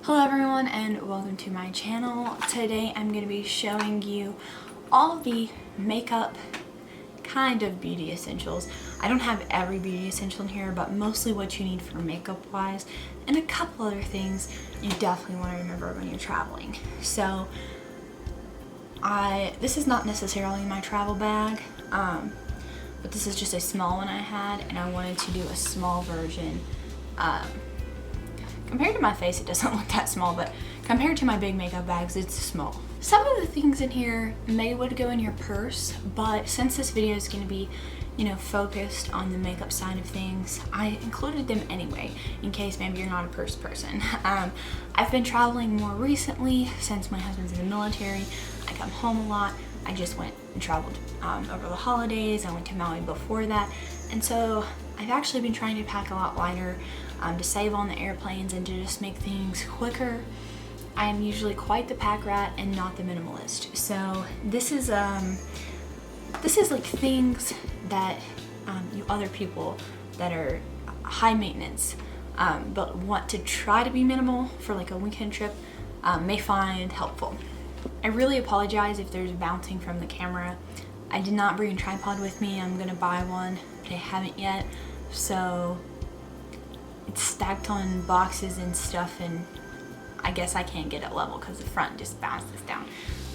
Hello everyone and welcome to my channel. Today I'm going to be showing you all the makeup kind of beauty essentials. I don't have every beauty essential in here, but mostly what you need for makeup wise and a couple other things you definitely want to remember when you're traveling. So this is not necessarily my travel bag, but this is just a small one I had and I wanted to do a small version. Compared to my face, it doesn't look that small, but compared to my big makeup bags, it's small. Some of the things in here would go in your purse, but since this video is going to be, focused on the makeup side of things, I included them anyway, in case maybe you're not a purse person. I've been traveling more recently since my husband's in the military. I come home a lot. I just went and traveled over the holidays. I went to Maui before that, and so I've actually been trying to pack a lot lighter to save on the airplanes and to just make things quicker. I am usually quite the pack rat and not the minimalist. So this is like things that you other people that are high maintenance but want to try to be minimal for like a weekend trip may find helpful. I really apologize if there's bouncing from the camera. I did not bring a tripod with me. I'm gonna buy one, but I haven't yet. So it's stacked on boxes and stuff, and I guess I can't get it level because the front just bounces down.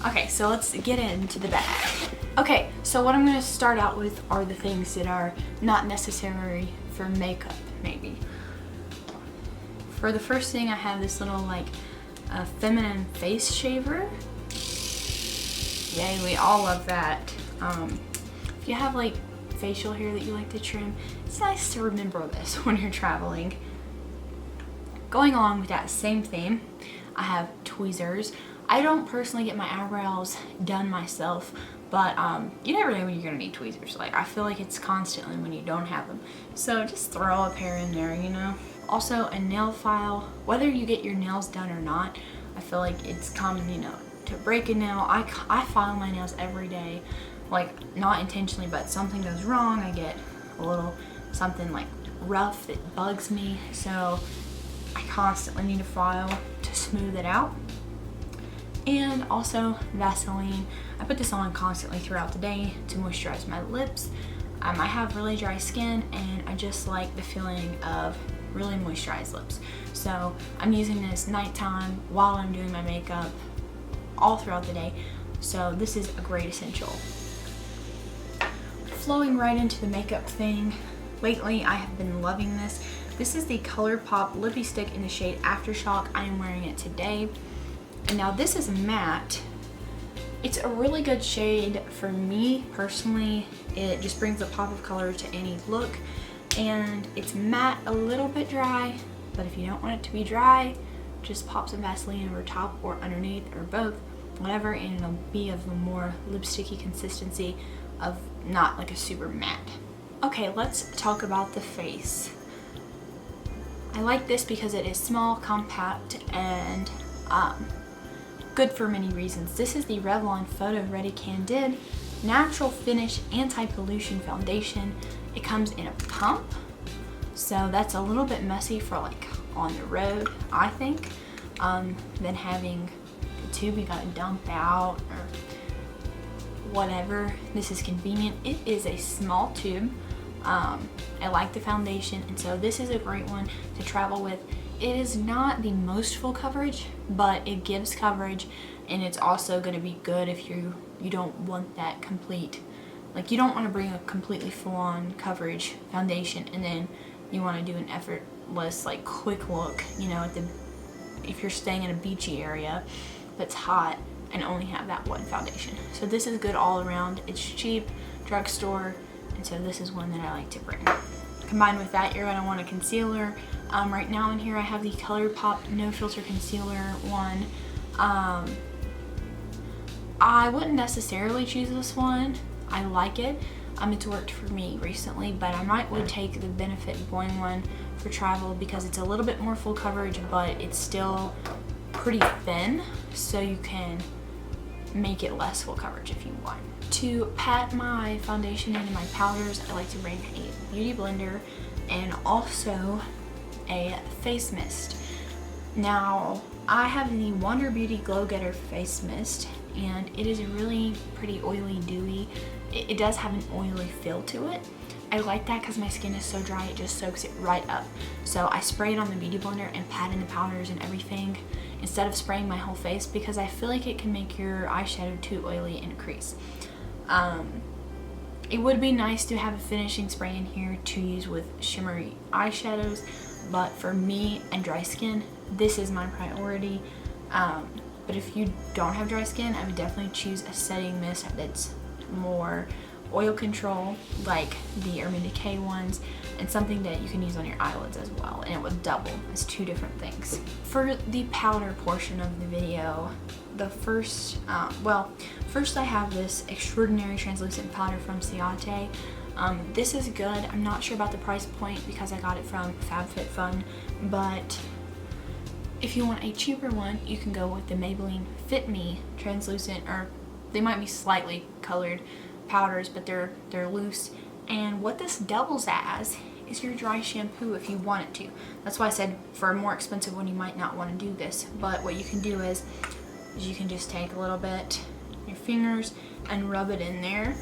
Okay, so let's get into the bag. Okay, so what I'm going to start out with are the things that are not necessary for makeup, maybe. For the first thing, I have this little feminine face shaver. Yay, we all love that. If you have facial hair that you like to trim, it's nice to remember this when you're traveling. Going along with that same theme, I have tweezers. I don't personally get my eyebrows done myself, but you never know when you're gonna need tweezers. I feel like it's constantly when you don't have them. So just throw a pair in there, Also a nail file. Whether you get your nails done or not, I feel like it's common, to break a nail. I file my nails every day. Not intentionally, but something goes wrong. I get a little something rough that bugs me, so I constantly need to file to smooth it out. And also Vaseline. I put this on constantly throughout the day to moisturize my lips. I have really dry skin and I just like the feeling of really moisturized lips. So I'm using this nighttime while I'm doing my makeup all throughout the day. So this is a great essential. Flowing right into the makeup thing, lately I have been loving this. This is the ColourPop Lippy Stick in the shade Aftershock. I am wearing it today. And now this is matte. It's a really good shade for me personally. It just brings a pop of color to any look. And it's matte, a little bit dry, but if you don't want it to be dry, just pop some Vaseline over top or underneath or both, whatever, and it'll be of a more lipsticky consistency of not a super matte. Okay, let's talk about the face. I like this because it is small, compact, and good for many reasons. This is the Revlon Photo Ready Candid Natural Finish Anti-Pollution Foundation. It comes in a pump, so that's a little bit messy for on the road, I think, than having the tube you gotta dump out or whatever. This is convenient. It is a small tube. I like the foundation, and so this is a great one to travel with. It is not the most full coverage, but it gives coverage, and it's also going to be good if you don't want that complete, you don't want to bring a completely full-on coverage foundation and then you want to do an effortless quick look, if you're staying in a beachy area that's hot and only have that one foundation. So this is good all around. It's cheap, drugstore, and so this is one that I like to bring. Combined with that, you're going to want a concealer. Right now in here I have the ColourPop No Filter Concealer one. I wouldn't necessarily choose this one. I like it. It's worked for me recently, but I would take the Benefit Boing one for travel because it's a little bit more full coverage, but it's still pretty thin, so you can make it less full coverage if you want. To pat my foundation into my powders, I like to bring a beauty blender and also a face mist. Now, I have the Wander Beauty Glow Getter Face Mist, and it is really pretty oily, dewy. It does have an oily feel to it. I like that because my skin is so dry, it just soaks it right up. So I spray it on the Beauty Blender and pat in the powders and everything instead of spraying my whole face, because I feel like it can make your eyeshadow too oily and crease. It would be nice to have a finishing spray in here to use with shimmery eyeshadows, but for me and dry skin, this is my priority. But if you don't have dry skin, I would definitely choose a setting mist that's more oil control, like the Urban Decay ones, and something that you can use on your eyelids as well, and it would double as two different things. For the powder portion of the video, the first I have this Extraordinary Translucent Powder from Ciate. This is good. I'm not sure about the price point because I got it from FabFitFun, but if you want a cheaper one, you can go with the Maybelline Fit Me Translucent, or they might be slightly colored powders, but they're loose. And what this doubles as is your dry shampoo if you want it to. That's why I said for a more expensive one you might not want to do this, but what you can do is you can just take a little bit, your fingers, and rub it in there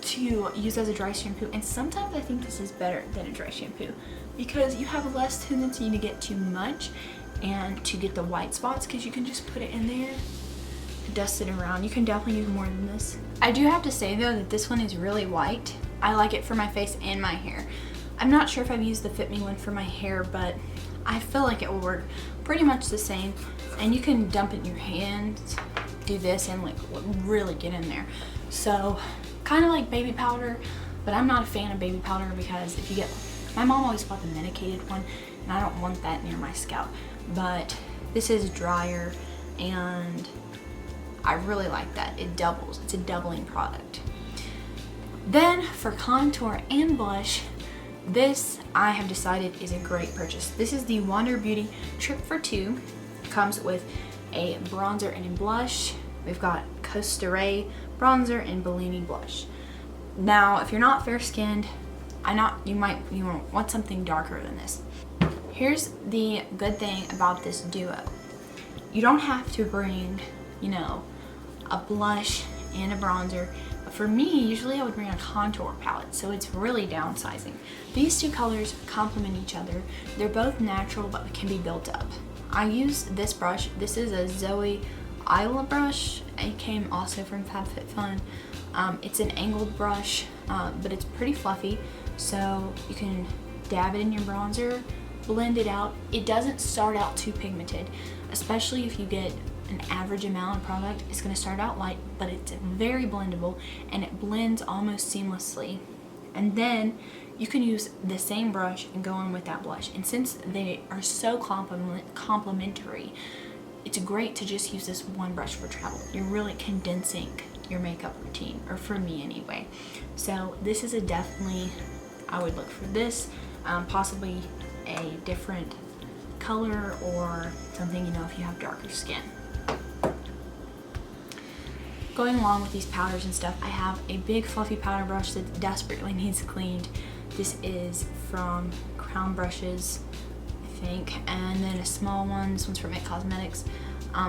to use as a dry shampoo. And sometimes I think this is better than a dry shampoo because you have less tendency to get too much and to get the white spots, because you can just put it in there, dust it around. You can definitely use more than this. I do have to say though that this one is really white. I like it for my face and my hair. I'm not sure if I've used the Fit Me one for my hair, but I feel like it will work pretty much the same. And you can dump it in your hands, do this, and like really get in there. So kind of like baby powder, but I'm not a fan of baby powder because if you get, my mom always bought the medicated one, and I don't want that near my scalp. But this is drier, and I really like that. It doubles. It's a doubling product. Then for contour and blush, this I have decided is a great purchase. This is the Wander Beauty Trip for Two. It comes with a bronzer and a blush. We've got Costa Rae bronzer and Bellini blush. Now, if you're not fair-skinned, you might want something darker than this. Here's the good thing about this duo. You don't have to bring, a blush and a bronzer. But for me, usually I would bring a contour palette, so it's really downsizing. These two colors complement each other. They're both natural, but can be built up. I use this brush. This is a Zoe Isla brush. It came also from FabFitFun. It's an angled brush, but it's pretty fluffy, so you can dab it in your bronzer, blend it out. It doesn't start out too pigmented, especially if you get an average amount of product. It's going to start out light, but it's very blendable and it blends almost seamlessly. And then you can use the same brush and go on with that blush. And since they are so complementary, it's great to just use this one brush for travel. You're really condensing your makeup routine, or for me anyway. So this is a definitely, I would look for this, possibly a different color or something, if you have darker skin. Going along with these powders and stuff, I have a big fluffy powder brush that desperately needs cleaned. This is from Crown Brushes, I think, and then a small one. This one's from IT Cosmetics.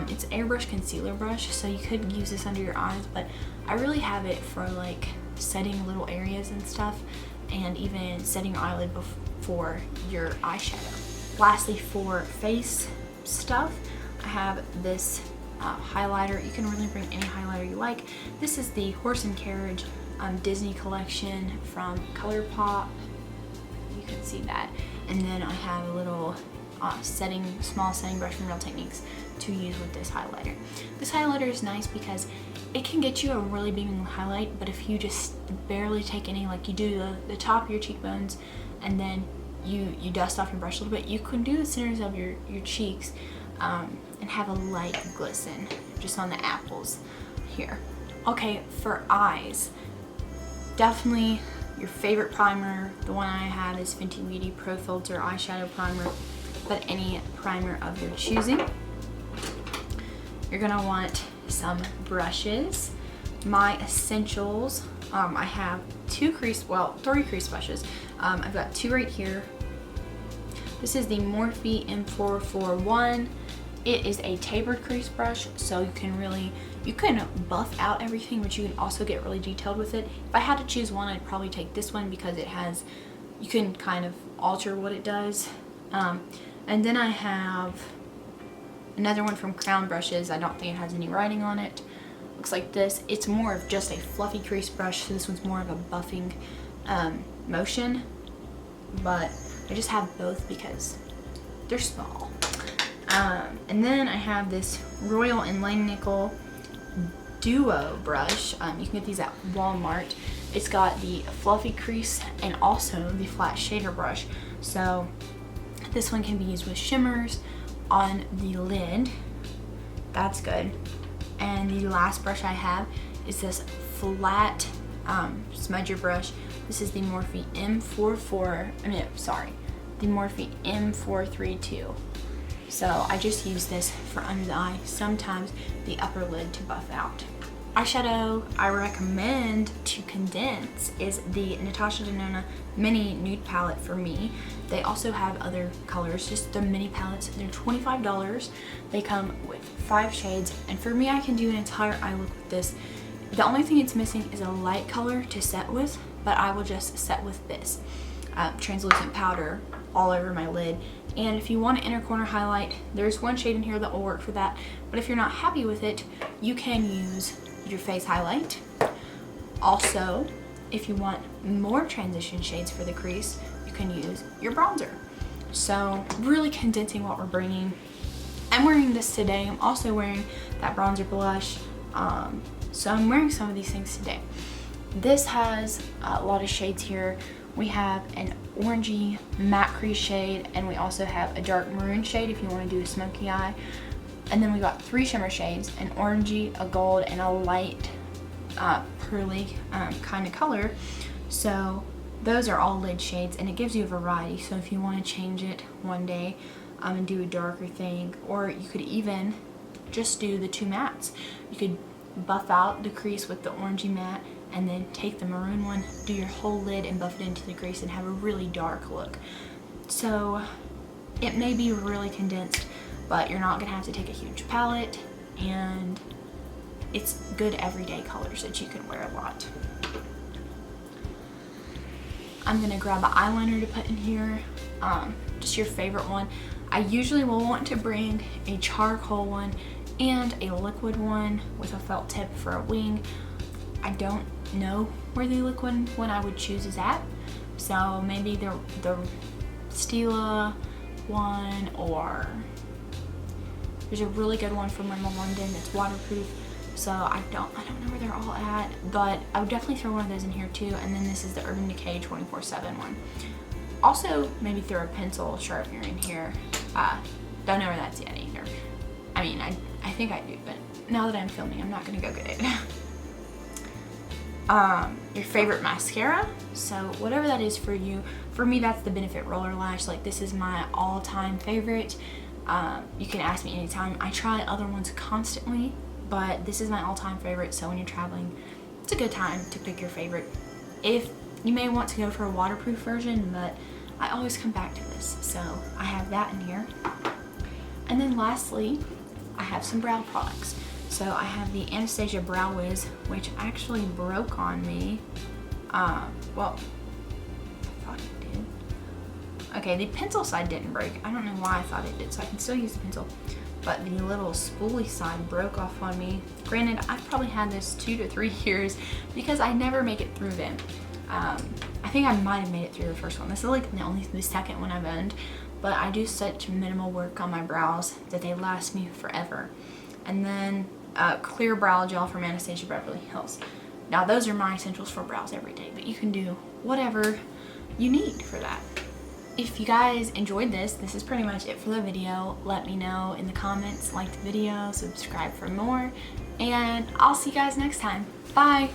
It's an airbrush concealer brush, so you could use this under your eyes, but I really have it for like setting little areas and stuff, and even setting your eyelid before your eyeshadow. Lastly, for face stuff, I have this highlighter. You can really bring any highlighter you like. This is the Horse and Carriage Disney collection from ColourPop. You can see that. And then I have a little small setting brush from Real Techniques to use with this highlighter. This highlighter is nice because it can get you a really beaming highlight, but if you just barely take any, like you do the top of your cheekbones and then you dust off your brush a little bit, you can do the centers of your cheeks and have a light glisten just on the apples here. Okay, for eyes, definitely your favorite primer. The one I have is Fenty Beauty Pro Filter Eyeshadow Primer, but any primer of your choosing. You're gonna want some brushes. My essentials, I have three crease brushes. I've got two right here. This is the Morphe M441. It is a tapered crease brush, so you can buff out everything, but you can also get really detailed with it. If I had to choose one, I'd probably take this one because you can kind of alter what it does. And then I have another one from Crown Brushes. I don't think it has any writing on it. Looks like this. It's more of just a fluffy crease brush, so this one's more of a buffing motion, but I just have both because they're small. And then I have this Royal and Langnickel Duo brush. You can get these at Walmart. It's got the fluffy crease and also the flat shader brush. So this one can be used with shimmers on the lid. That's good. And the last brush I have is this flat smudger brush. This is the Morphe the Morphe M432. So I just use this for under the eye, sometimes the upper lid to buff out. Eyeshadow I recommend to condense is the Natasha Denona Mini Nude Palette for me. They also have other colors, just the mini palettes. They're $25. They come with 5 shades, and for me, I can do an entire eye look with this. The only thing it's missing is a light color to set with, but I will just set with this translucent powder all over my lid. And if you want an inner corner highlight, there's one shade in here that will work for that. But if you're not happy with it, you can use your face highlight. Also, if you want more transition shades for the crease, you can use your bronzer. So really condensing what we're bringing. I'm wearing this today. I'm also wearing that bronzer blush. So I'm wearing some of these things today. This has a lot of shades here. We have an orangey matte crease shade, and we also have a dark maroon shade if you want to do a smoky eye. And then we got 3 shimmer shades, an orangey, a gold, and a light pearly kind of color. So those are all lid shades, and it gives you a variety. So if you want to change it one day and do a darker thing, or you could even just do the 2 mattes. You could buff out the crease with the orangey matte, and then take the maroon one, do your whole lid and buff it into the crease and have a really dark look. So it may be really condensed, but you're not gonna have to take a huge palette, and it's good everyday colors that you can wear a lot. I'm gonna grab an eyeliner to put in here, just your favorite one. I usually will want to bring a charcoal one and a liquid one with a felt tip for a wing. I don't know where the liquid one I would choose is at, so maybe the Stila one, or there's a really good one from Rimmel London that's waterproof. So I don't know where they're all at, but I would definitely throw one of those in here too. And then this is the Urban Decay 24/7 one. Also, maybe throw a pencil sharpener in here. Don't know where that's yet either. I mean, I think I do, but now that I'm filming, I'm not gonna go get it. Your favorite mascara, so whatever that is for you. For me, that's the Benefit Roller Lash. Like, this is my all-time favorite. You can ask me anytime. I try other ones constantly, but this is my all-time favorite. So when you're traveling, it's a good time to pick your favorite. If you may want to go for a waterproof version, but I always come back to this, so I have that in here. And then lastly, I have some brow products. So I have the Anastasia Brow Wiz, which actually broke on me. Well, I thought it did. Okay, the pencil side didn't break. I don't know why I thought it did, so I can still use the pencil. But the little spoolie side broke off on me. Granted, I've probably had this 2 to 3 years because I never make it through them. I think I might have made it through the first one. This is like the second one I've owned, but I do such minimal work on my brows that they last me forever. And then clear brow gel from Anastasia Beverly Hills. Now those are my essentials for brows every day, but you can do whatever you need for that. If you guys enjoyed this is pretty much it for the video. Let me know in the comments, like the video, subscribe for more, and I'll see you guys next time. Bye!